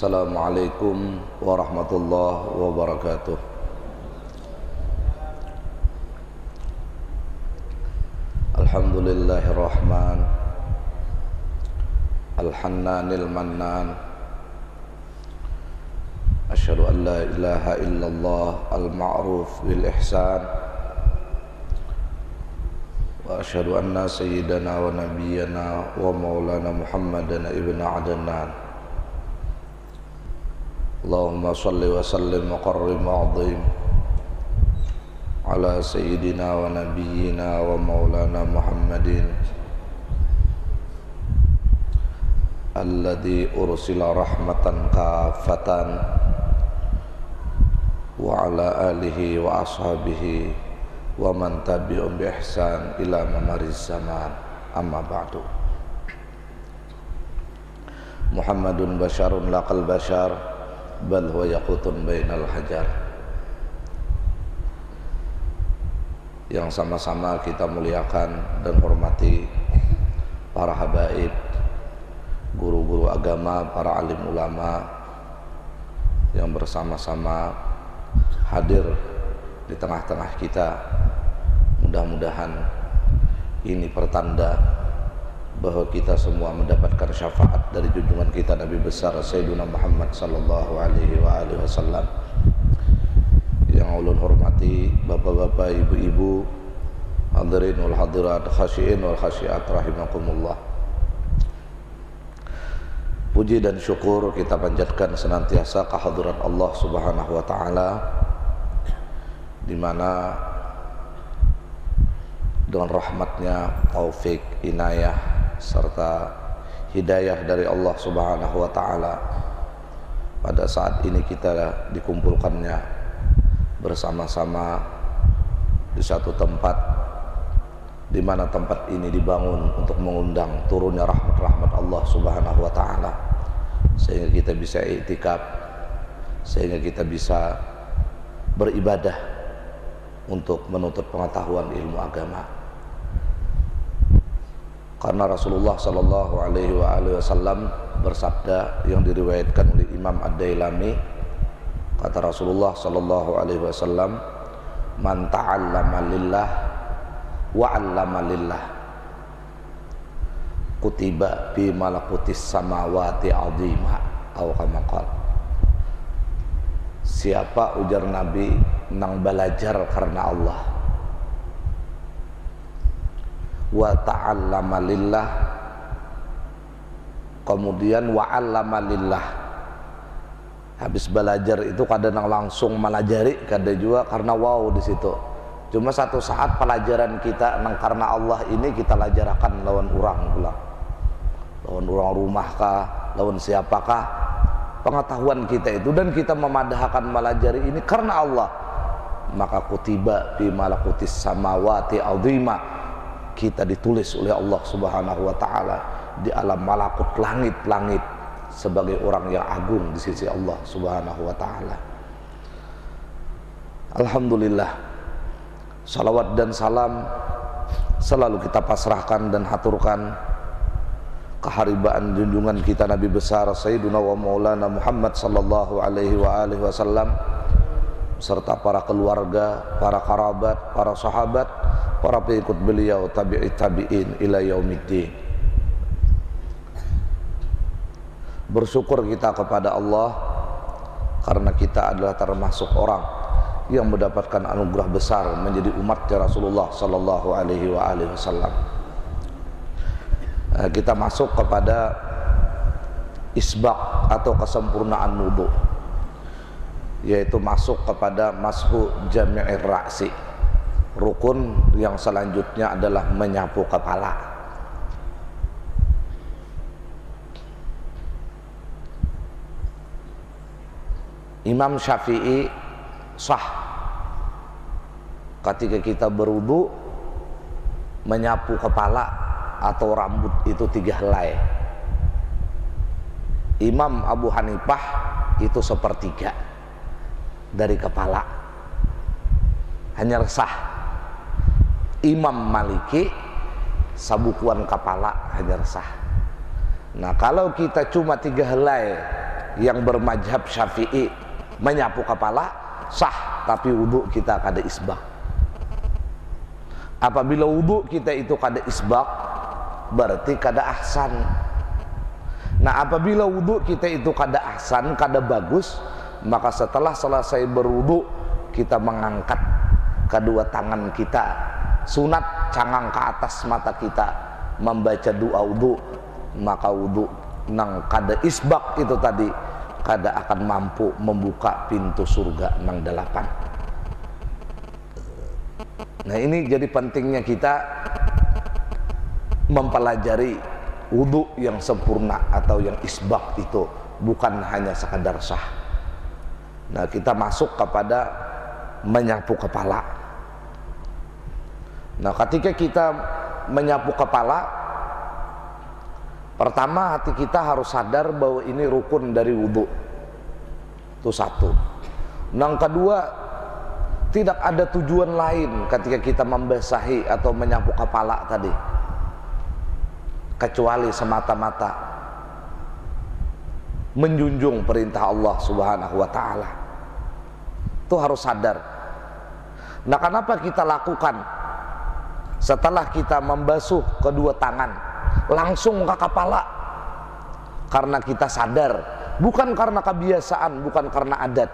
Assalamualaikum warahmatullahi wabarakatuh. Alhamdulillahirrahman Al-Hannanil Mannan. Asyhadu an la ilaha illallah al-ma'ruf bil ihsan. Wa asyhadu anna sayyidana wa nabiyyana wa maulana Muhammadan ibn Adnan. Allahumma salli wa sallim wa qarrim wa azim ala sayyidina wa nabiyyina wa maulana Muhammadin alladhi ursila rahmatan kafatan wa ala alihi wa ashabihi wa man tabi'um bi ihsan ila mamariz zaman. Amma ba'du. Muhammadun basyarun laqal basyar bal huwa yaqutun bainal hajar. Yang sama-sama kita muliakan dan hormati para habaib, guru-guru agama, para alim ulama yang bersama-sama hadir di tengah-tengah kita. Mudah-mudahan ini pertanda bahwa kita semua mendapatkan syafaat dari junjungan kita Nabi besar Sayyiduna Muhammad sallallahu alaihi wasallam. Yang ulun hormati bapak-bapak, ibu-ibu, hadirin wal hadirat, khasyiin wal khasyiat rahimakumullah. Puji dan syukur kita panjatkan senantiasa kehadirat Allah Subhanahu wa taala, di mana dengan rahmatnya, taufik, inayah serta hidayah dari Allah Subhanahu wa taala, pada saat ini kita dikumpulkannya bersama-sama di satu tempat, di mana tempat ini dibangun untuk mengundang turunnya rahmat-rahmat Allah Subhanahu wa taala, sehingga kita bisa i'tikaf, sehingga kita bisa beribadah untuk menuntut pengetahuan ilmu agama. Karena Rasulullah sallallahu alaihi wasallam bersabda yang diriwayatkan oleh Imam Ad-Dailami, kata Rasulullah sallallahu alaihi wasallam, man ta'allama lillah wa 'allama lillah kutiba bi malakutis samawati 'azima, atau kama qala. Siapa, ujar Nabi, nang belajar karena Allah, wa ta'allama lillah, kemudian wa 'allama lillah. Habis belajar itu kadang langsung melajari, kadang juga karena wow di situ. Cuma satu saat pelajaran kita nang karena Allah ini kita lajarakan lawan orang pula, lawan orang rumah kah, lawan siapakah, pengetahuan kita itu, dan kita memadahkan melajari ini karena Allah, maka kutiba fi malakutis samawati 'azima, kita ditulis oleh Allah Subhanahu wa taala di alam malakut langit-langit sebagai orang yang agung di sisi Allah Subhanahu wa taala. Alhamdulillah, salawat dan salam selalu kita pasrahkan dan haturkan keharibaan junjungan kita Nabi besar Sayyiduna wa Maulana Muhammad sallallahu alaihi wasallam, serta para keluarga, para kerabat, para sahabat, para pengikut beliau, tabi'in ila yaumiddin. Bersyukur kita kepada Allah karena kita adalah termasuk orang yang mendapatkan anugerah besar menjadi umatnya Rasulullah sallallahu alaihi wasallam. Kita masuk kepada isbaq atau kesempurnaan wudu, yaitu masuk kepada mashu jami'ir ra'si. Rukun yang selanjutnya adalah menyapu kepala. Imam Syafi'i sah ketika kita berwudu menyapu kepala atau rambut itu 3 helai. Imam Abu Hanifah itu 1/3 dari kepala, hanya sah. Imam Maliki sabukuan kepala hanya sah. Nah, kalau kita cuma 3 helai yang bermadzhab Syafi'i menyapu kepala sah, tapi wudu kita kada isbaq. Apabila wudu kita itu kada isbaq, berarti kada ahsan. Nah, apabila wudu kita itu kada ahsan, kada bagus, maka setelah selesai berwudu kita mengangkat kedua tangan kita, sunat cangang ke atas mata kita, membaca doa wudu, maka wudu nang kada isbaq itu tadi kada akan mampu membuka pintu surga nang 8. Nah, ini jadi pentingnya kita mempelajari wudu yang sempurna atau yang isbaq itu, bukan hanya sekadar sah. Nah, kita masuk kepada menyapu kepala. Nah, ketika kita menyapu kepala, pertama hati kita harus sadar bahwa ini rukun dari wudu. Itu satu. Yang kedua, tidak ada tujuan lain ketika kita membasahi atau menyapu kepala tadi, kecuali semata-mata menjunjung perintah Allah Subhanahu wa ta'ala. Itu harus sadar. Nah, kenapa kita lakukan setelah kita membasuh kedua tangan langsung ke kepala? Karena kita sadar, bukan karena kebiasaan, bukan karena adat.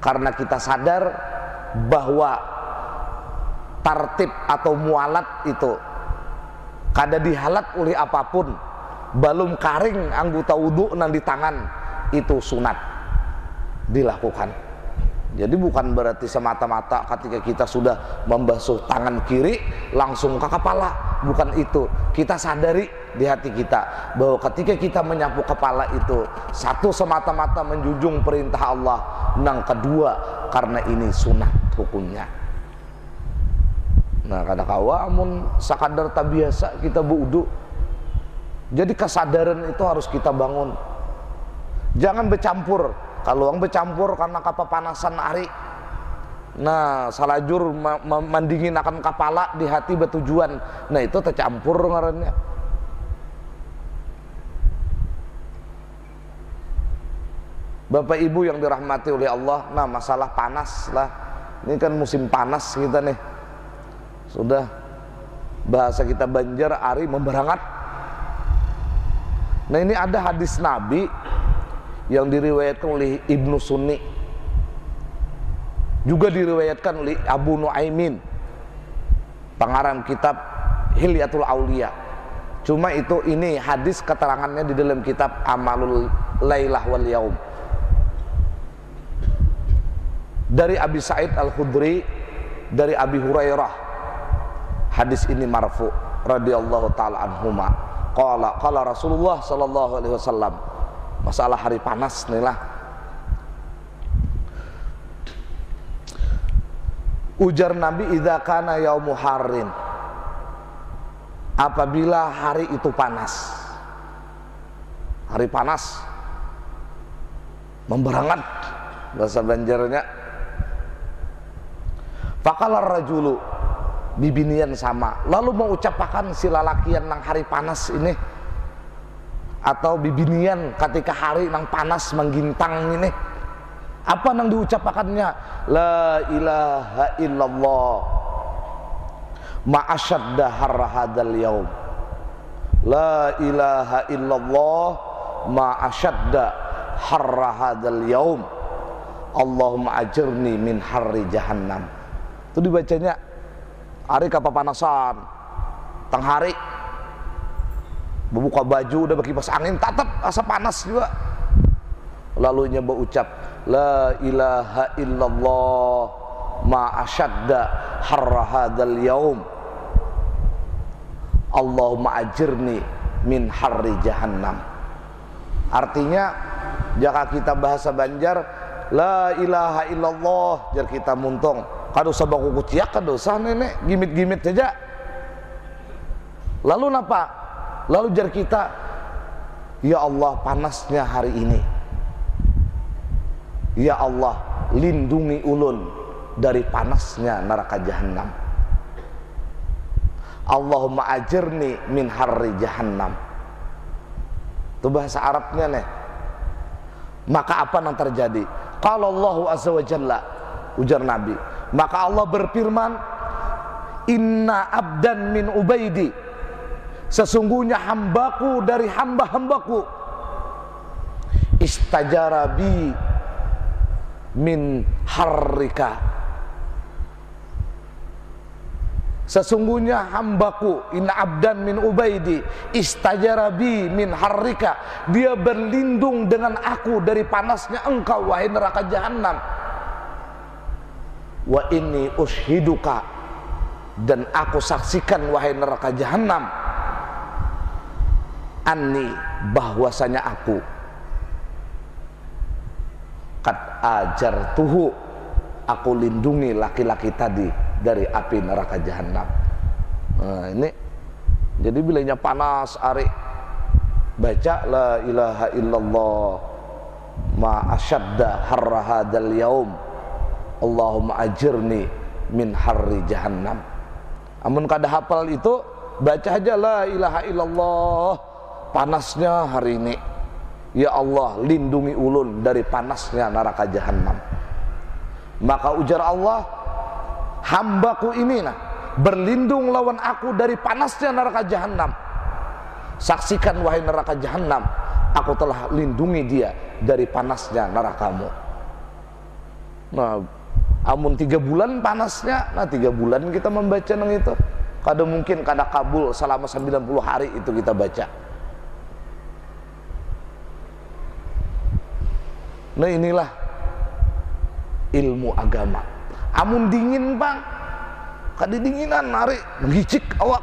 Karena kita sadar bahwa tartib atau mualat itu kada dihalat oleh apapun, belum karing anggota wudu nang di tangan itu sunat dilakukan. Jadi bukan berarti semata-mata ketika kita sudah membasuh tangan kiri langsung ke kepala, bukan itu. Kita sadari di hati kita bahwa ketika kita menyapu kepala itu, satu, semata-mata menjunjung perintah Allah, yang kedua karena ini sunat hukumnya. Nah, kadang kawamun sakadar tak biasa kita wudu. Jadi kesadaran itu harus kita bangun. Jangan bercampur. Kalau orang bercampur karena kepanasan hari, nah salajur mandingin akan kepala di hati bertujuan, nah itu tercampur ngarannya. Bapak Ibu yang dirahmati oleh Allah, nah masalah panas lah, ini kan musim panas kita nih, sudah bahasa kita Banjar ari memberangat. Nah, ini ada hadis Nabi yang diriwayatkan oleh Ibnu Sunni, juga diriwayatkan oleh Abu Nuaimin, pengarang kitab Hilyatul Aulia. Cuma itu ini hadis keterangannya di dalam kitab Amalul Lailah wal Yaum. Dari Abi Sa'id Al-Khudri, dari Abi Hurairah, hadis ini marfu radhiyallahu taala anhuma. Qala Rasulullah sallallahu alaihi wasallam, masalah hari panas nih lah. Ujar Nabi, idza kana yaumu harrin, apabila hari itu panas, hari panas memberangat bahasa Banjarnya. Faqalar rajulu, bibinian sama, lalu mengucapkan si lalakian nang hari panas ini, atau bibinian ketika hari nang panas menggintang ini, apa nang diucapkannya? La ilaha illallah ma asyadda harra hadzal yaum. La ilaha illallah ma asyadda harra hadzal yaum. Allahumma ajirni min harri jahannam. Itu dibacanya hari kepanasan, tang hari membuka baju udah berkipas angin, tetap asa panas juga. Lalu nya berucap, la ilaha illallah ma asyadda harra hadzal yaum. Allahumma ajirni min harri jahannam. Artinya, jika kita bahasa Banjar, la ilaha illallah, jar kita muntung kado sabaku kuciak, kado sah nenek gimit-gimit saja. Lalu napa? Lalu jar kita, ya Allah panasnya hari ini, ya Allah lindungi ulun dari panasnya neraka jahanam. Allahumma ajirni min harri jahannam. Itu bahasa Arabnya nih. Maka apa yang terjadi? Qala Allahu azza wa jalla, ujar Nabi, maka Allah berfirman, inna abdan min ubaidi, sesungguhnya hambaku dari hamba-hambaku, istajara bi min harrika, sesungguhnya hambaku, inna abdan min ubaidi istajara bi min harrika, dia berlindung dengan aku dari panasnya engkau wahai neraka jahanam. Wa inni ushiduka, dan aku saksikan wahai neraka jahanam, anni, bahwasanya aku qad ajartuhu, aku lindungi laki-laki tadi dari api neraka jahanam. Nah, ini jadi bilanya panas ari, baca la ilaha illallah ma asyadda harra hadzal yaum Allahumma ajirni min harri jahannam. Amun kada hafal itu, baca aja la ilaha illallah, panasnya hari ini, ya Allah lindungi ulun dari panasnya neraka jahanam. Maka ujar Allah, hambaku ini berlindung lawan aku dari panasnya neraka jahanam. Saksikan wahai neraka jahanam, aku telah lindungi dia dari panasnya nerakamu. Nah, amun 3 bulan panasnya, nah 3 bulan kita membaca nang itu. Kada mungkin kada kabul selama 90 hari itu kita baca. Nah inilah ilmu agama. Amun dingin bang, kadidinginan hari menggicik awak.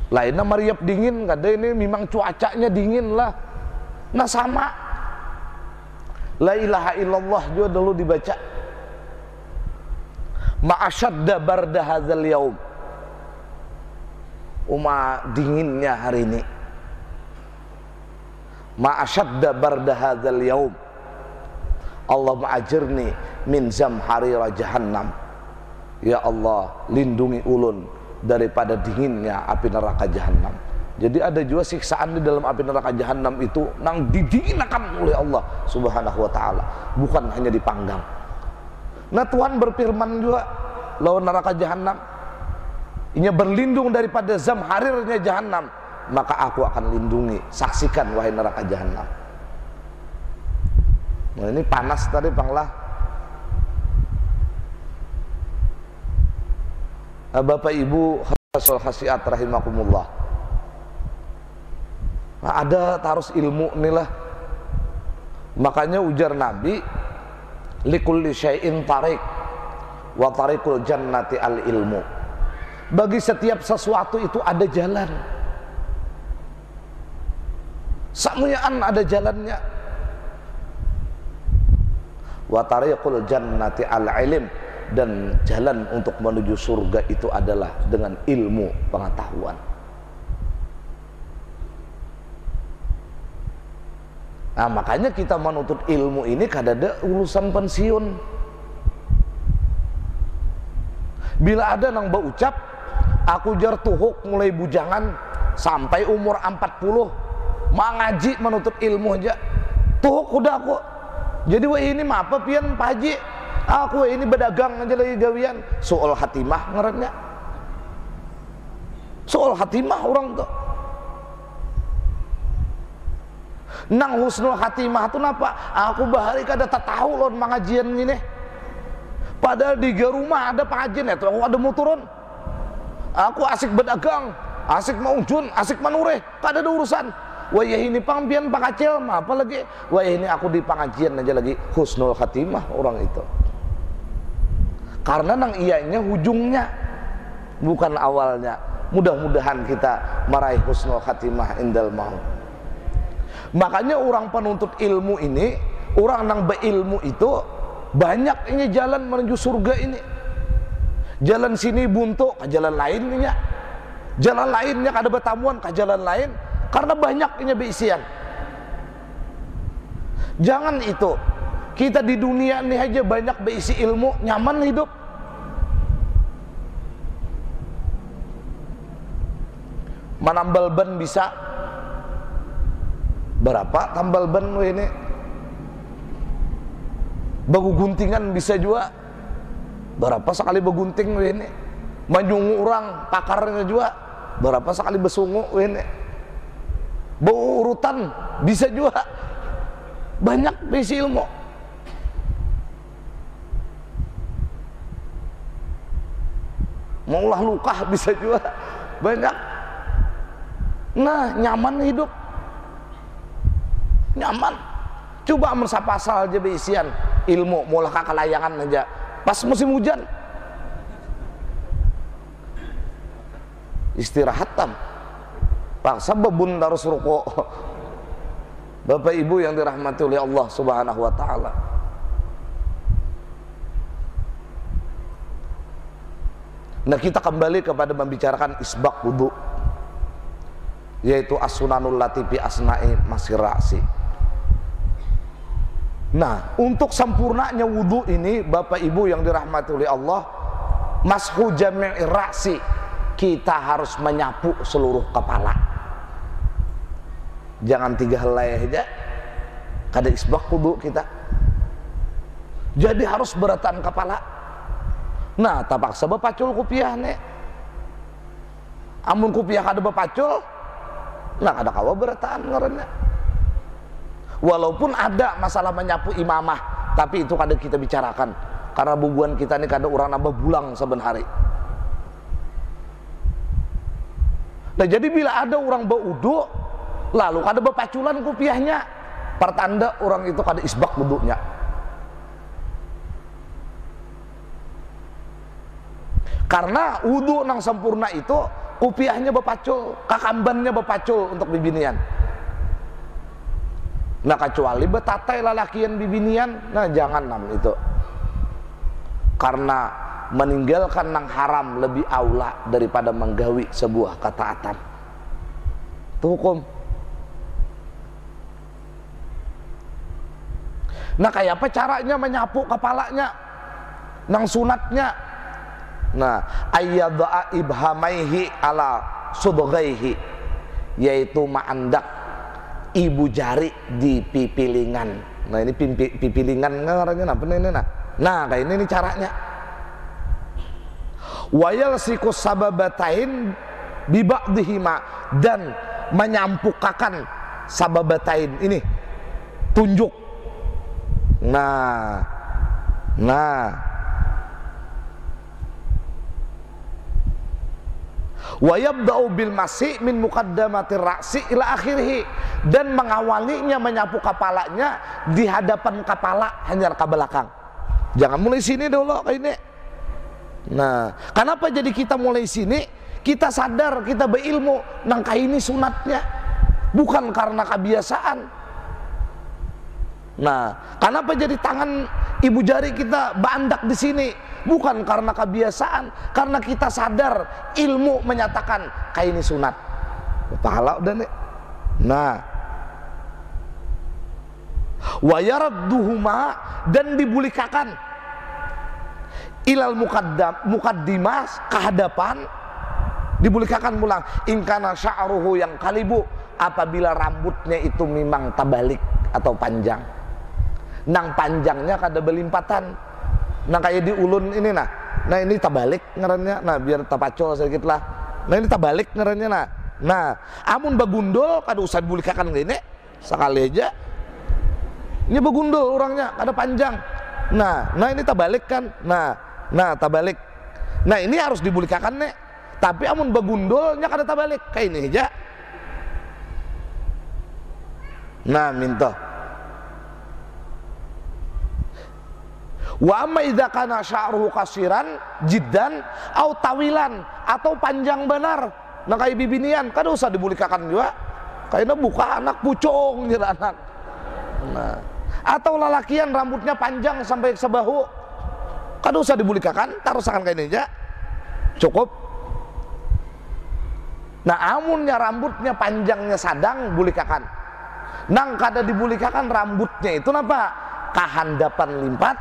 Lainnya mariap dingin, kada ini memang cuacanya dingin lah. Nah sama, la ilaha illallah juga dulu dibaca. Ma'asyadda barda hadzal yaum, dinginnya hari ini. Ma'asyadda barda hadzal yaum Allahumma ajirni min zamharira jahannam, ya Allah lindungi ulun daripada dinginnya api neraka jahanam. Jadi ada juga siksaan di dalam api neraka jahanam itu nang didinginkan oleh Allah subhanahu wa ta'ala, bukan hanya dipanggang. Nah Tuhan berfirman juga lawan neraka jahanam, inya berlindung daripada zamharirnya jahanam, maka aku akan lindungi, saksikan wahai neraka jahanam. Nah ini panas tadi panglah. Bapak Ibu khasiat rahimakumullah. Nah, ada tarus ilmu inilah. Makanya ujar Nabi, likulli syai'in tariq wa tariqul jannati al ilmu. Bagi setiap sesuatu itu ada jalan. Samuyaan ada jalannya. Wa tariqul jannati al ilm, dan jalan untuk menuju surga itu adalah dengan ilmu pengetahuan. Nah makanya kita menuntut ilmu ini kadada urusan pensiun. Bila ada nang berucap, aku jar tuhuk mulai bujangan sampai umur 40 mengaji menuntut ilmu aja, tuhuk udah aku. Jadi wah ini apa pian Pak Haji, aku ini berdagang aja lagi gawian. Soal hatimah ngarannya, soal hatimah orang tuh. Nang husnul hatimah itu napa? Aku bahari kada tak tahu loh mengajian ini. Padahal di rumah ada pengajian itu, aku ada mau turun. Aku asik berdagang, asik mau ujun, asik manureh, kada ada urusan. Wah ya ini pangpian pak kacil, apa lagi? Wah ini aku di pengajian aja lagi husnul hatimah orang itu. Karena nang ianya ujungnya, bukan awalnya. Mudah-mudahan kita meraih husnul hatimah indal maut. Makanya orang penuntut ilmu ini, orang nang berilmu itu banyak ini jalan menuju surga ini. Jalan sini buntu, ke jalan lainnya. Jalan lainnya kada bertamuan, ke jalan lain. Karena banyak ini beisian. Jangan itu. Kita di dunia ini aja banyak beisi ilmu, nyaman hidup. Menambal ban bisa, Berapa tambal ban ini? Bagu guntingan bisa juga. Berapa sekali begunting ini? Manyungu orang pakarnya juga. Berapa sekali besungu ini? Bau urutan bisa juga. Banyak bisi ilmu. Maulah luka bisa juga. Banyak. Nah, nyaman hidup. Nyaman. Coba pasal aja beisian ilmu, mulah kakalayangan aja pas musim hujan. Istirahat tam. Paksa bebun harus rukuk. Bapak Ibu yang dirahmati oleh Allah Subhanahu wa taala. Nah, kita kembali kepada membicarakan isbaq wudu, yaitu as-sunanul latifi asna'i masirasi. Nah, untuk sempurnanya wudu ini Bapak Ibu yang dirahmati oleh Allah, mashu jami'i ra'si, kita harus menyapu seluruh kepala. Jangan 3 helai aja kada isbaq wudu kita. Jadi harus beratan kepala. Nah, tapaksa bepacul kupiah nih. Amun kupiah kada bepacul, nah kada kawa beratan ngarannya. Walaupun ada masalah menyapu imamah, tapi itu kada kita bicarakan karena bubuan kita ini kada orang nambah bulang saben hari. Nah, jadi bila ada orang berwudu lalu kada bepaculan kupiahnya, pertanda orang itu kada isbaq wudunya. Karena wudu nang sempurna itu kupiahnya bepacul, kakambannya bepacul untuk bibinian. Nah, kecuali betatai lalakian bibinian, nah jangan nam itu. Karena meninggalkan nang haram lebih aula daripada menggawi sebuah ketaatan. Itu hukum. Nah, kayak apa caranya menyapu kepalanya? Nang sunatnya. Nah, ayyadha'a ibhamaihi ala sudghaihi, yaitu ma'andak ibu jari di pipilingan. Nah, ini pipilingan ngarannya apa ini nah. Nah, kayak ini caranya. Wa yalsikus sababatain bi ba'dihima, dan menyampukakan sababatain ini tunjuk. Nah. Wa yabda'u bil masih min muqaddamatir ra'si ila akhirih, dan mengawalinya menyapu kepalanya di hadapan kepala hanya ke belakang. Jangan mulai sini dulu kayak ini. Nah, kenapa jadi kita mulai sini? Kita sadar, kita berilmu nang kayak ini sunatnya, bukan karena kebiasaan. Nah, kenapa jadi tangan ibu jari kita bandak di sini? Bukan karena kebiasaan, karena kita sadar ilmu menyatakan kayak ini sunat. Pahala udah nih. Nah, wa yaradduhuma, dan dibulikakan ilal muqaddimah, ke hadapan, dibulikakan pulang. Ingkana sya'ruhu yang kalibu, apabila rambutnya itu memang tabalik atau panjang. Nang panjangnya kada belimpatan. Nah, kayak di ulun ini nah. Nah, ini tabalik ngarannya. Nah, biar tapacol sedikit lah. Nah, ini tabalik ngarannya nah. Nah, amun bagundul kada usah dibulikakan gini. Sekali aja. Ini bagundul orangnya kada panjang. Nah ini tabalik kan. Nah, tabalik. Nah, ini harus dibulikakan nih. Tapi amun bagundulnya kada tabalik kayak ini aja. Nah, minta. Wa amma idza kana sya'ruhu qasiran jiddan au tawilan, atau panjang benar. Nah, kayak bibinian kada usah dibulikakan juga. Kayaknya buka anak pucung jadi anak. Nah, atau lalakian rambutnya panjang sampai sebahu, kada usah dibulikakan, tarusakan kayak ini aja. Cukup. Nah, amunnya rambutnya panjangnya sadang, bulikakan. Nang kada dibulikakan rambutnya itu napa? Kahandapan limpat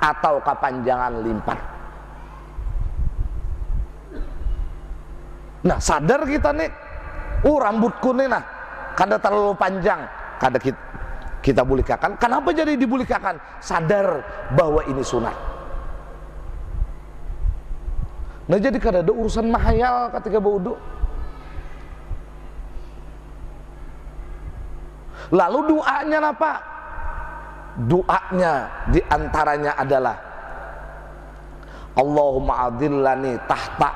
atau kepanjangan limpat. Nah, sadar kita nih, rambutku nih nah, kada terlalu panjang, kada kita bulikakan. Kenapa jadi dibulikakan? Sadar bahwa ini sunat. Nah jadi kada ada urusan mahayal ketika berwudu. Lalu doanya apa? Doanya diantaranya adalah Allahumma adillani tahta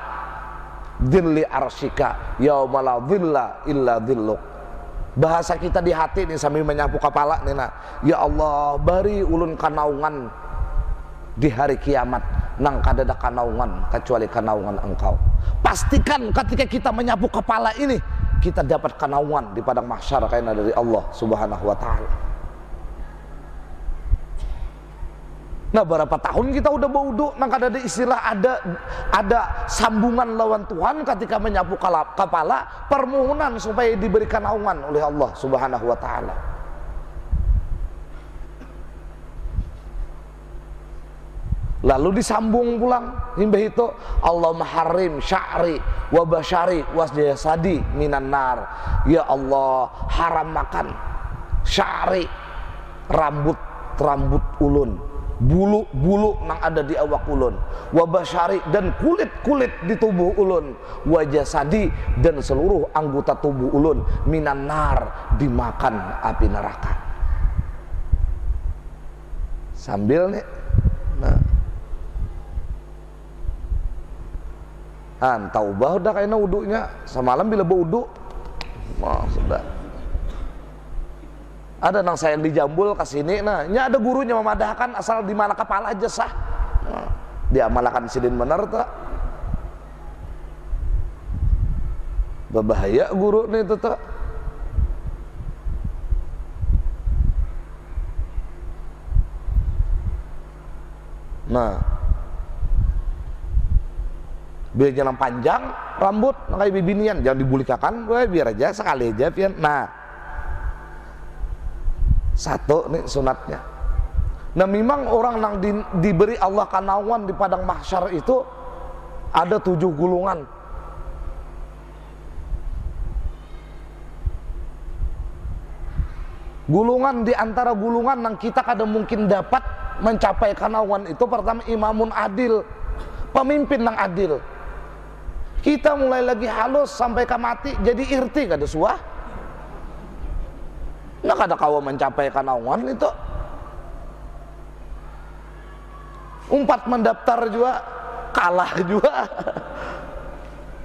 dhilli arsyika yauma la dhilla illa dhilluk. Bahasa kita di hati nih sambil menyapu kepala nih nah. Ya Allah, bari ulun kanaungan di hari kiamat nang kadada kanaungan kecuali kanaungan Engkau. Pastikan ketika kita menyapu kepala ini kita dapat kanaungan di padang mahsyar karena dari Allah Subhanahu wa taala. Nah, berapa tahun kita udah berwudu, nang kada ada istilah ada sambungan lawan Tuhan ketika menyapu kepala, permohonan supaya diberikan naungan oleh Allah Subhanahu wa taala. Lalu disambung pulang himbah itu Allahumma harim sya'ri wa basyari wasjasadi minan nar. Ya Allah, haram makan sya'ri, rambut ulun, bulu nang ada di awak ulun, wa basyari, dan kulit di tubuh ulun, wa jasadi, dan seluruh anggota tubuh ulun, minan nar, dimakan api neraka. Sambil nih taubah udah kayaknya wudunya semalam bila berwudu sudah ada nang sayang di Jambul kesini, nah ini ada gurunya memadahkan asal di mana kepala aja sah, diamalkan sidin bener tak berbahaya guru nih itu tak. Nah biar jangan panjang rambut kayak bibinian, jangan dibulikakan, biar aja sekali aja pian. Nah satu nih sunatnya. Nah memang orang yang diberi Allah kanawan di padang mahsyar itu ada 7 gulungan. Gulungan di antara gulungan yang kita kadang mungkin dapat mencapai kanawan itu pertama imamun adil, pemimpin yang adil. Kita mulai lagi halus sampai ke mati jadi irti kada suah. Nah kada kawa mencapai kanawan itu. Umpat mendaftar juga kalah juga.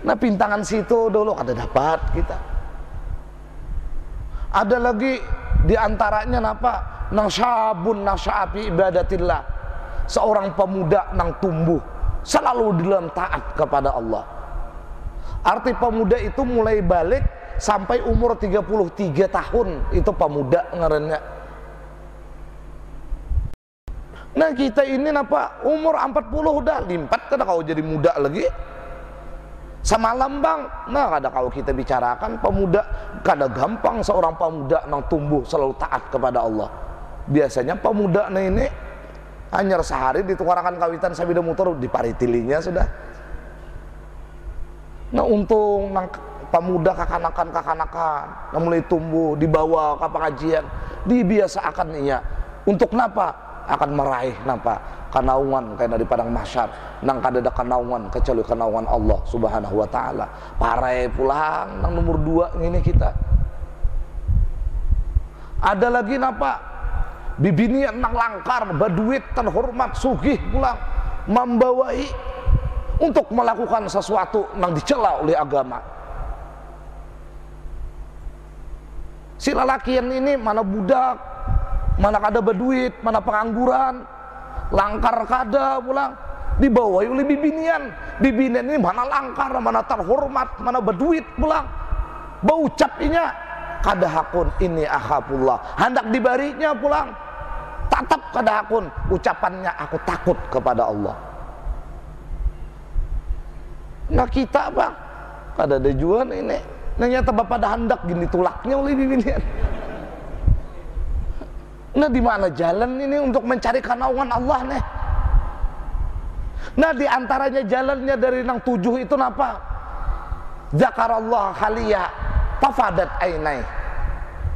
Nah pintangan situ dulu kada dapat kita. Ada lagi diantaranya napa? Nang syabun nang sya'afi ibadatillah, seorang pemuda nang tumbuh selalu dalam taat kepada Allah. Arti pemuda itu mulai balik sampai umur 33 tahun itu pemuda ngarannya. Nah kita ini napa umur 40 udah limpat kada kau jadi muda lagi. Semalam bang, nah kada kau kita bicarakan pemuda kada gampang seorang pemuda nang tumbuh selalu taat kepada Allah. Biasanya pemuda nah ini hanya sehari ditukarakan kawitan sabida motor diparitilinya sudah. Nah untung nang pemuda kakanakan nang mulai tumbuh dibawa ke pengajian dibiasakan iya untuk napa akan meraih napa kanaungan kayak dari padang mahsyar nang kada ada kanaungan kecuali kanaungan Allah Subhanahu wa taala. Parai pulang nang nomor 2 ini kita. Ada lagi napa bibinian nang langkar baduit terhormat sugih pulang membawai untuk melakukan sesuatu yang dicela oleh agama. Si lelakian ini mana budak, mana kada berduit, mana pengangguran, langkar kada pulang, dibawa oleh bibinian. Bibinian ini mana langkar, mana terhormat, mana berduit pulang. Baucap inya kada hakun ini akhafullah, hendak dibarinya pulang. Tatap kada hakun ucapannya aku takut kepada Allah. Nah kita bang kada ada juan ini ternyata bapak dah hendak gini tulaknya oleh bibinian. Nah di mana jalan ini untuk mencari kanaungan Allah nih? Nah di antaranya jalannya dari nang 7 itu napa? Zakarallah khaliya fafadat ainai.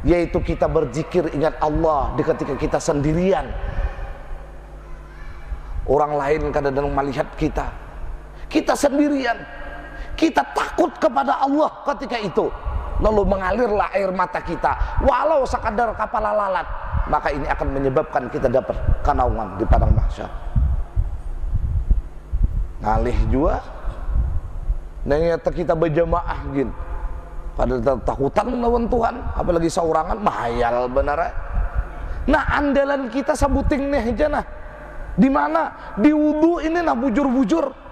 yaitu kita berzikir ingat Allah di ketika kita sendirian. Orang lain kadang-kadang melihat kita sendirian, kita takut kepada Allah ketika itu, lalu mengalirlah air mata kita walau sekadar kepala lalat, maka ini akan menyebabkan kita dapat kenaungan di padang mahsyar. Ngalih juga ternyata kita berjamaah gin pada takutan lawan Tuhan, apalagi seorangan mahayal benar. Nah andalan kita sabuting nih aja nah, di mana? Di wudu ini nah bujur-bujur.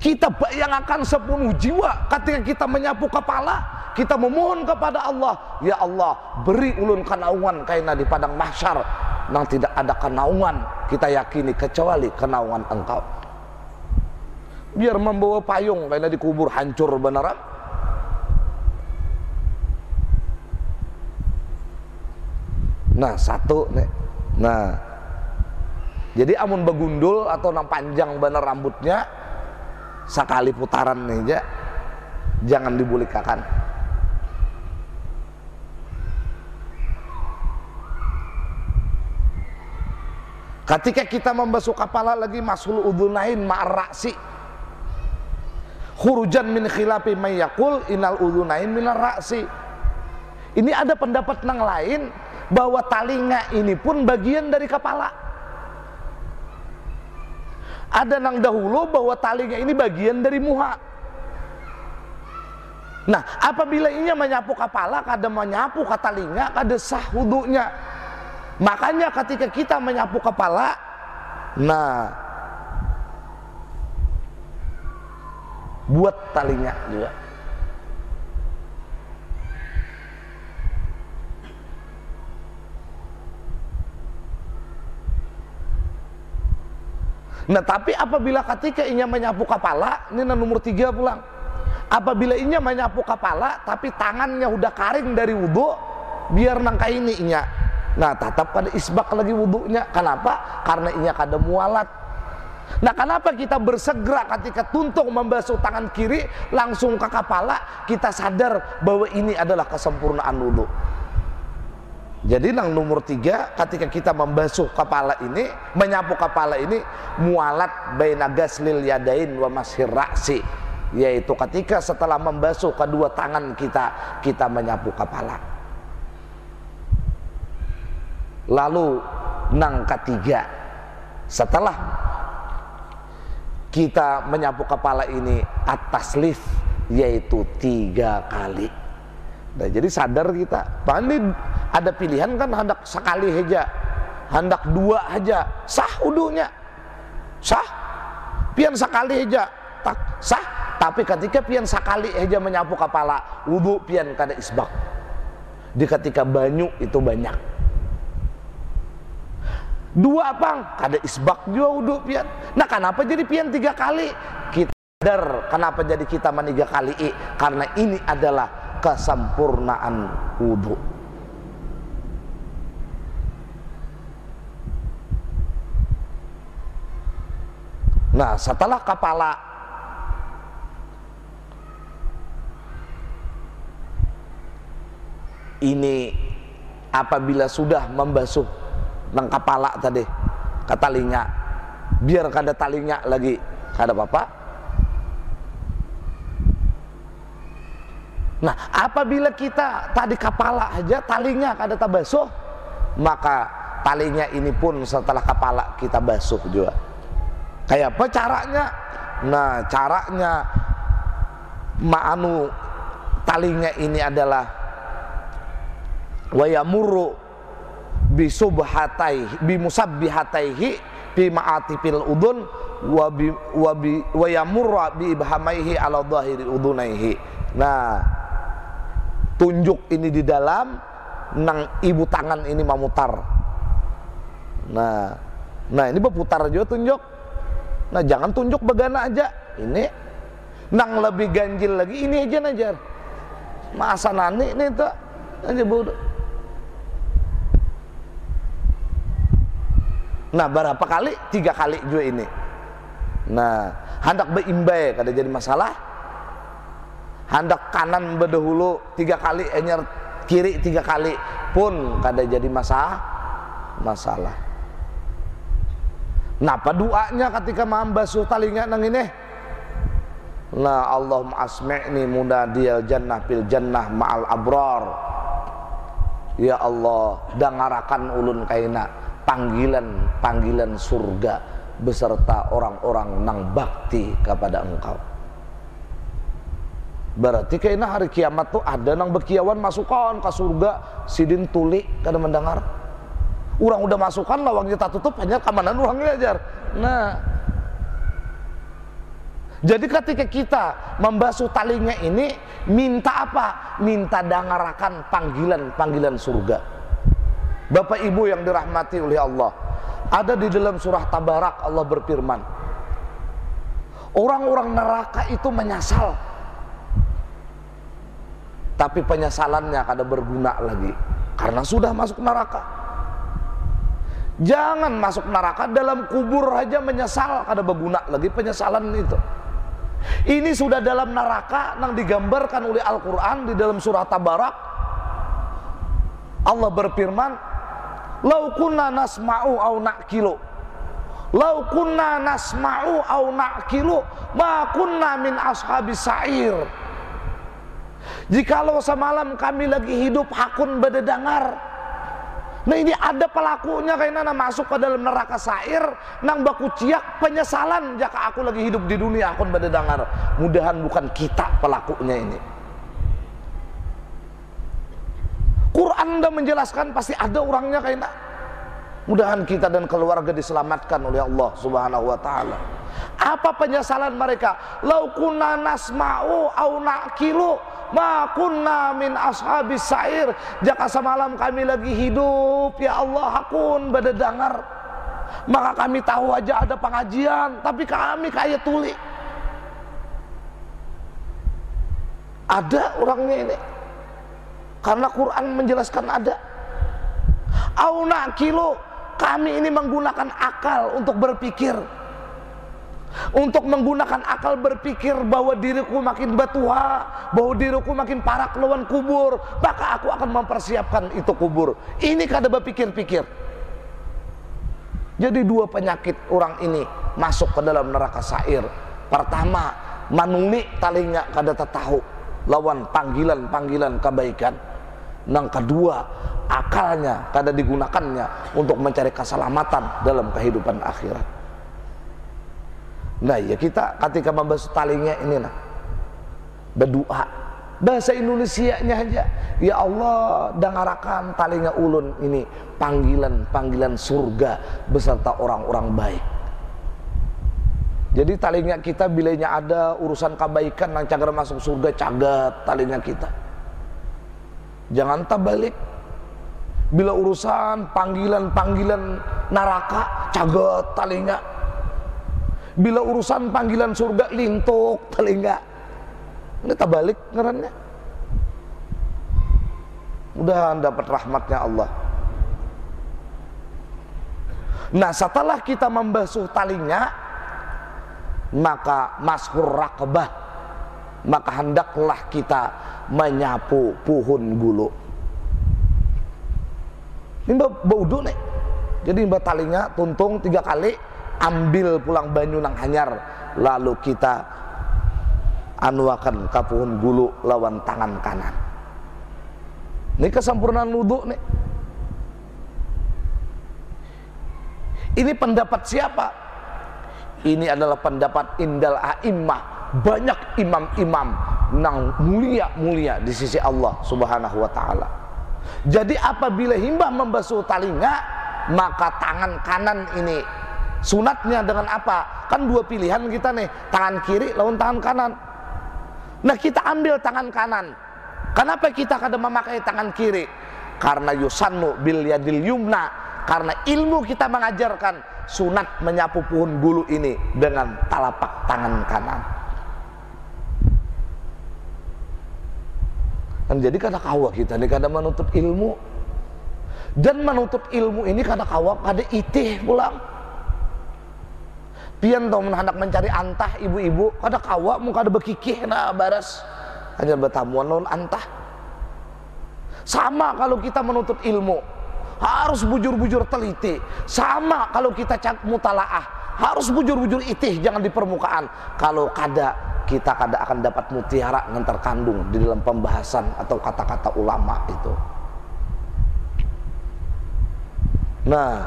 Kita bayangkan sepenuh jiwa ketika kita menyapu kepala, kita memohon kepada Allah, ya Allah beri ulun kenaungan kaina di padang mahsyar, nang tidak ada kenaungan kita yakini kecuali kenaungan Engkau. Biar membawa payung kaina di kubur hancur beneran. Nah satu nih, nah jadi amun begundul atau nang panjang bener rambutnya sekali putaran nih aja, jangan dibulikakan. Ketika kita membasuh kepala lagi masul udhunain ma'ar-ra'si, khurujan min khilafi may yaqul innal udhunain minar ra'si. Ini ada pendapat nang lain bahwa talinga ini pun bagian dari kepala. Ada nang dahulu bahwa talinga ini bagian dari muha. Nah, apabila ini menyapu kepala, kada menyapu ke talinga, kada sah wudunya. Makanya ketika kita menyapu kepala, nah buat talinga juga. Nah tapi apabila ketika inya menyapu kepala, ini nomor 3 pulang. Apabila inya menyapu kepala tapi tangannya udah karing dari wudu, biar nangka ini inya. Nah tetap kada isbak lagi wudunya. Kenapa? Karena inya kada mualat. Nah kenapa kita bersegera ketika tuntung membasuh tangan kiri langsung ke kepala, kita sadar bahwa ini adalah kesempurnaan wudu. Jadi yang nomor 3, ketika kita membasuh kepala ini, menyapu kepala ini, mualat baina ghaslil yadain wa mashir ra'si, yaitu ketika setelah membasuh kedua tangan kita menyapu kepala. Lalu nang ketiga, setelah kita menyapu kepala ini at-taslif, yaitu 3 kali. Nah, jadi sadar kita, bahkan ada pilihan kan, hendak sekali aja, hendak 2 aja, sah wudunya, sah. Pian sekali aja, tak sah. Tapi ketika pian sekali aja menyapu kepala, wudu pian kada isbak. Di ketika banyu itu banyak. 2 apang, kada isbak juga wudu pian. Nah kenapa jadi pian 3 kali? Kita sadar kenapa jadi kita 3 kali, karena ini adalah kesempurnaan wudu. Nah setelah kepala ini, apabila sudah membasuh nang kepala tadi ke talinga, biar kada talinga lagi kada apa-apa. Nah apabila kita tadi kepala aja talinga kada tabasuh, maka talinya ini pun setelah kepala kita basuh juga. Kayak apa caranya? Nah caranya ma'anu talinga ini adalah wayamurru bisubhataihi bimusabbihataihi bi ma'atifil udun wa yamurra bi ibhamaihi ala dhahiri udunaihi. Nah tunjuk ini di dalam, nang ibu tangan ini memutar. Nah ini berputar juga tunjuk. Nah jangan tunjuk begana aja. Ini nang lebih ganjil lagi, ini aja najar. Masa nani ini tuh aja bodoh. Nah berapa kali? 3 kali juga ini. Nah hendak beimbai kada jadi masalah. hendak kanan berdahulu 3 kali, enyer kiri 3 kali pun kada jadi masalah. Napa doanya ketika membasuh talinga nang ini? Nah, Allahumma asmi'ni munadiyal jannah fil jannah ma'al abrar. Ya Allah, dangarakan ulun kaina panggilan surga beserta orang-orang nang bakti kepada Engkau. Berarti kaina hari kiamat tuh ada nang bekiawan masukkan ke surga sidin tuli kada mendengar. Orang udah masukkan lawangnya tak tutup hanya keamanan orangnya ajar. Nah, jadi ketika kita membasuh talinya ini minta apa? Minta dangarakan panggilan surga. Bapak Ibu yang dirahmati oleh Allah, ada di dalam surah Tabarak Allah berfirman, orang-orang neraka itu menyesal, tapi penyesalannya kada berguna lagi karena sudah masuk neraka. Jangan masuk neraka, dalam kubur aja menyesal kada berguna lagi penyesalan itu. Ini sudah dalam neraka yang digambarkan oleh Al-Quran di dalam surah Tabarak. Allah berfirman, "Lau kunna nasma'u au na'kilu, lau kunna nasma'u au na'kilu, ma kunna min ashabis sa'ir." Jikalau semalam kami lagi hidup hakun bededangar. Nah, ini ada pelakunya kayaknya masuk ke dalam neraka sa'ir nang baku ciak penyesalan jika aku lagi hidup di dunia akun bededangar. Mudahan bukan kita pelakunya ini. Quran dah menjelaskan pasti ada orangnya kayaknya. Mudahan kita dan keluarga diselamatkan oleh Allah Subhanahu wa taala. Apa penyesalan mereka? Lau kunna nasma'u au na'kilu ma kunna min ashabis sa'ir. Jika semalam kami lagi hidup, ya Allah, hakun bededangar, maka kami tahu aja ada pengajian, tapi kami kayak tuli. Ada orangnya ini, karena Quran menjelaskan ada. Au na'kilu, kami ini menggunakan akal untuk berpikir, untuk menggunakan akal berpikir bahwa diriku makin batua, bahwa diriku makin parah lawan kubur, maka aku akan mempersiapkan itu kubur. Ini kada berpikir-pikir. Jadi 2 penyakit orang ini masuk ke dalam neraka sa'ir. Pertama, manuli talinga kada tahu lawan panggilan kebaikan. Yang kedua, akalnya kada digunakannya untuk mencari keselamatan dalam kehidupan akhirat. Nah, ya kita ketika membasuh talinya ini nah, berdoa bahasa Indonesianya aja, ya Allah, dangarakan talinga ulun ini panggilan surga beserta orang-orang baik. Jadi talinga kita bilanya ada urusan kebaikan nang cagar masuk surga, cagat talinga kita. Jangan terbalik. Bila urusan panggilan neraka, cagat talinga. Bila urusan panggilan surga, lintuk telinga. Ini terbalik ngarannya. Mudah dapat rahmatnya Allah. Nah, setelah kita membasuh talinya, maka mashur raqabah, maka hendaklah kita menyapu puhun gulu. Ini baudu nih. Jadi mbak talinya tuntung 3 kali, ambil pulang banyu nang hanyar, lalu kita anuakan kapuhun gulu lawan tangan kanan. Ini kesempurnaan wudu nih. Ini pendapat siapa? Ini adalah pendapat indal a'immah, banyak imam-imam nang mulia di sisi Allah Subhanahu wa taala. Jadi apabila himbah membasuh talinga, maka tangan kanan ini sunatnya dengan apa? Kan 2 pilihan kita nih, tangan kiri lawan tangan kanan. Nah, kita ambil tangan kanan. Kenapa kita kada memakai tangan kiri? Karena yusannu bil yadil yumna, karena ilmu kita mengajarkan sunat menyapu puhun bulu ini dengan telapak tangan kanan. Dan jadi kada kawa kita nih kada menuntut ilmu, dan menuntut ilmu ini kada kawa kada itih pulang. Pian tau hendak mencari antah ibu-ibu kada kawa mau kada bekikih na baras. hanya bertamuan non antah. Sama kalau kita menuntut ilmu, harus bujur-bujur teliti. Sama kalau kita mutalaah, harus bujur-bujur itih, jangan di permukaan. Kalau kita akan dapat mutiara yang terkandung di dalam pembahasan atau kata-kata ulama itu. Nah,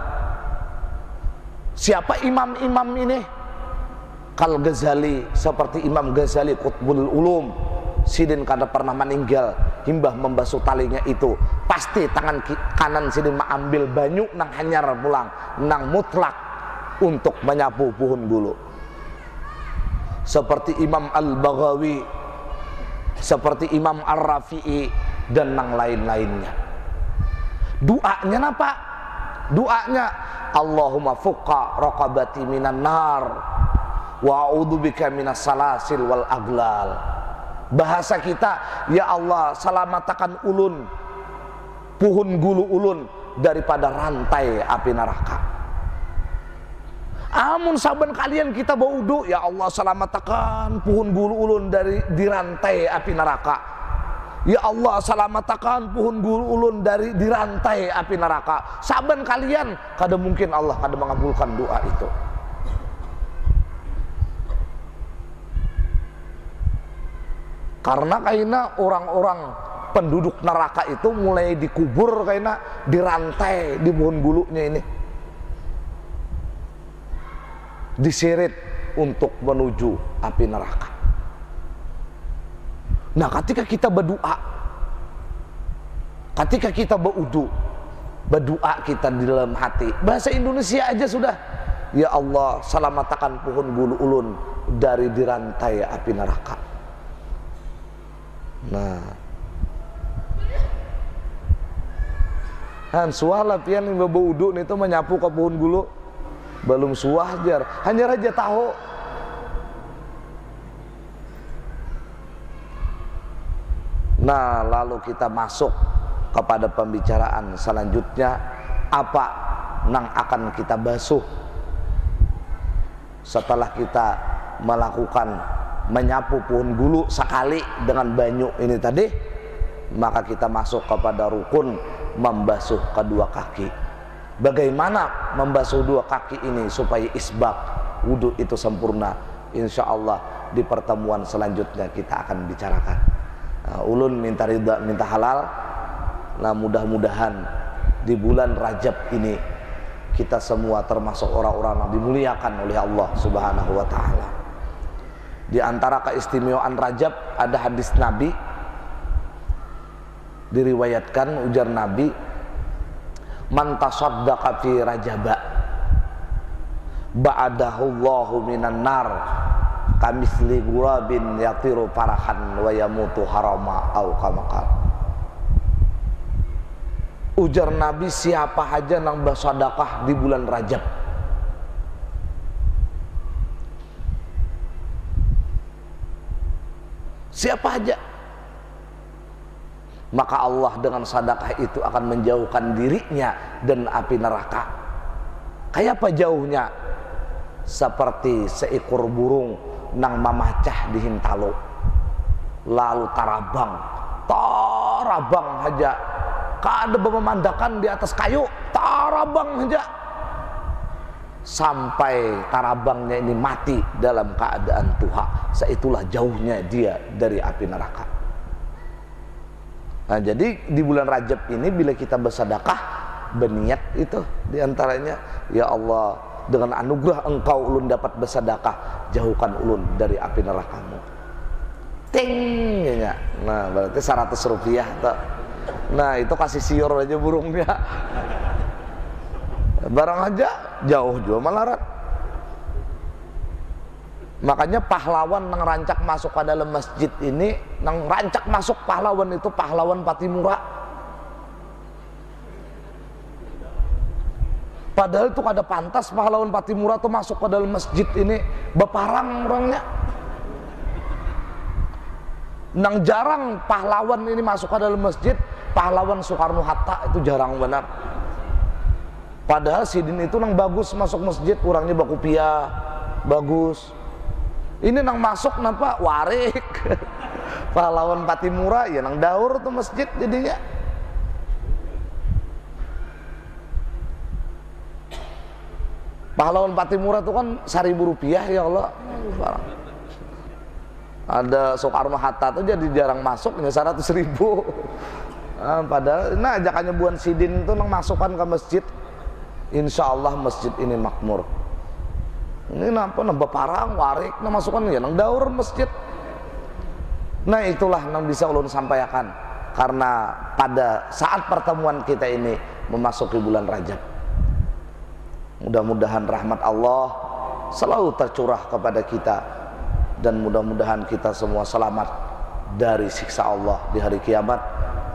siapa imam-imam ini? Kal Ghazali, seperti Imam Ghazali Qutbul Ulum. Sidin kada pernah meninggal, himbah membasuh talinya itu, pasti tangan kanan Sidin mengambil banyu nang hanyar pulang, nang mutlak untuk menyapu pohon gulu. Seperti Imam Al-Baghawi, seperti Imam Ar-Rafi'i, dan nang lain-lainnya. Doanya apa? Doanya, Allahumma fuqa raqabati minan nar wa a'udzubika minas salasil wal aglal. Bahasa kita, ya Allah salamatakan ulun, puhun gulu ulun daripada rantai api neraka. Amun saban kalian kita baudu, ya Allah salamatakan puhun gulu ulun dari dirantai api neraka. Ya Allah salamatakan puhun gulu ulun dari dirantai api neraka. Saban kalian, kada mungkin Allah kada mengabulkan doa itu. Karena kaina orang-orang penduduk neraka itu mulai dikubur kaina dirantai di pohon gulunya ini, diseret untuk menuju api neraka. Nah, ketika kita berdoa, ketika kita berwudu, berdoa kita di dalam hati, bahasa Indonesia aja sudah, ya Allah salamatakan pohon gulu ulun dari dirantai api neraka. Nah, han suah lapian yang berwudu itu menyapu ke pohon gulu, belum suah jar, hanya raja tahu. Nah, lalu kita masuk kepada pembicaraan selanjutnya, apa nang akan kita basuh setelah kita melakukan menyapu pohon gulu sekali dengan banyu ini tadi. Maka kita masuk kepada rukun membasuh kedua kaki. Bagaimana membasuh dua kaki ini supaya isbak wudu itu sempurna? Insya Allah di pertemuan selanjutnya kita akan bicarakan. Ulun minta ridha, minta halal. Nah, mudah-mudahan di bulan Rajab ini kita semua termasuk orang-orang yang dimuliakan oleh Allah Subhanahu wa Ta'ala. Di antara keistimewaan Rajab ada hadis Nabi, diriwayatkan ujar Nabi, man tasaddaqa fi rajaba ba'adahu Allahu minan nar kamisli gurabin yatiru farahan wa yamutu harama au kamakal. Ujar Nabi, siapa aja nang bersedekah di bulan Rajab, siapa aja, maka Allah dengan sedekah itu akan menjauhkan dirinya dan api neraka. Kayak apa jauhnya? Seperti seekor burung nang mamacah di hintalo, lalu tarabang aja, kada memandakan di atas kayu, tarabang aja sampai tarabangnya ini mati dalam keadaan tuha. Seitulah jauhnya dia dari api neraka. Nah, jadi di bulan Rajab ini bila kita bersedekah, berniat itu diantaranya, ya Allah dengan anugerah engkau ulun dapat bersedekah, jauhkan ulun dari api nerakamu. Ting ya. Nah, berarti 100 rupiah tuh. Nah, itu kasih siur aja burungnya. Barang aja jauh juga malarat. Makanya pahlawan nang rancak masuk ke dalam masjid ini, nang rancak masuk pahlawan itu pahlawan Patimura. Padahal itu kada pantas pahlawan Patimura tuh masuk ke dalam masjid ini, beparang orangnya. Nang jarang pahlawan ini masuk ke dalam masjid, pahlawan Soekarno Hatta itu jarang benar. Padahal Sidin itu nang bagus masuk masjid, orangnya bakupia bagus. Ini nang masuk nampak warik Pahlawan Patimura ya nang daur tuh masjid jadinya. Pahlawan Patimura tuh kan Rp1.000 ya Allah. Ada Soekarno-Hatta tuh jadi jarang masuk, ya 100.000. Padahal nah ajakannya Buan Sidin itu nang masukkan ke masjid. Insya Allah masjid ini makmur. Ini napa nambah parang warik nang masukkan ya nang daur masjid. Nah itulah yang bisa ulun sampaikan, karena pada saat pertemuan kita ini memasuki bulan Rajab, mudah-mudahan rahmat Allah selalu tercurah kepada kita, dan mudah-mudahan kita semua selamat dari siksa Allah di hari kiamat,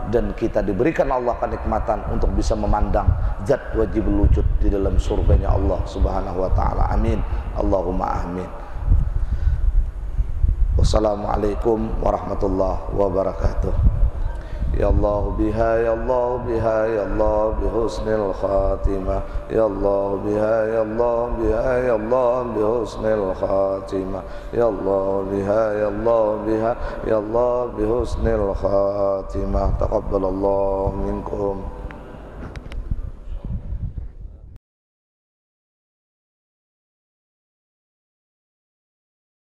dan kita diberikan Allah kenikmatan untuk bisa memandang zat wajibul wujud di dalam surganya Allah subhanahu wa ta'ala. Amin, Allahumma amin. Wassalamualaikum warahmatullahi wabarakatuh. Ya Allah biha, ya Allah biha, ya Allah bihusnil khatimah. Ya Allah biha, ya Allah biha, ya Allah bihusnil khatimah. Ya Allah biha, ya Allah biha, ya Allah bihusnil khatimah. Taqabbalallahu minkum.